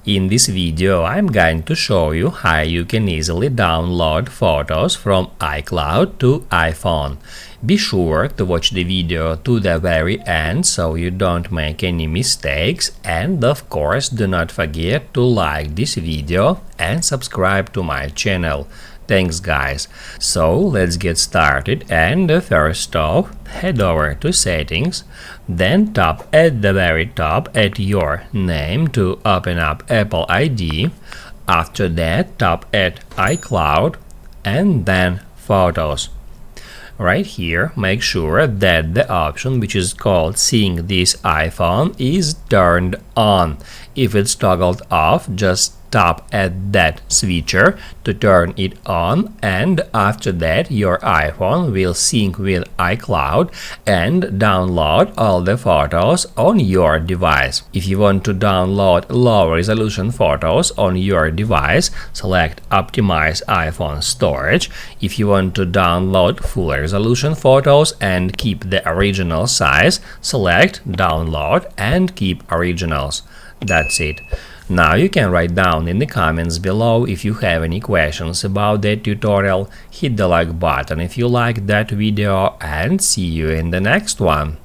In this video I'm going to show you how you can easily download photos from iCloud to iPhone. Be sure to watch the video to the very end so you don't make any mistakes, and of course do not forget to like this video and subscribe to my channel. Thanks guys. So let's get started, and first off head over to settings, then tap at the very top at your name to open up Apple ID. After that tap at iCloud and then Photos. Right here make sure that the option which is called Seeing This iPhone is turned on. If it's toggled off, just tap at that switcher to turn it on, and after that your iPhone will sync with iCloud and download all the photos on your device. If you want to download low resolution photos on your device, select Optimize iPhone Storage. If you want to download full resolution photos and keep the original size, select Download and keep originals. That's it. Now you can write down in the comments below if you have any questions about that tutorial. Hit the like button if you liked that video, and see you in the next one.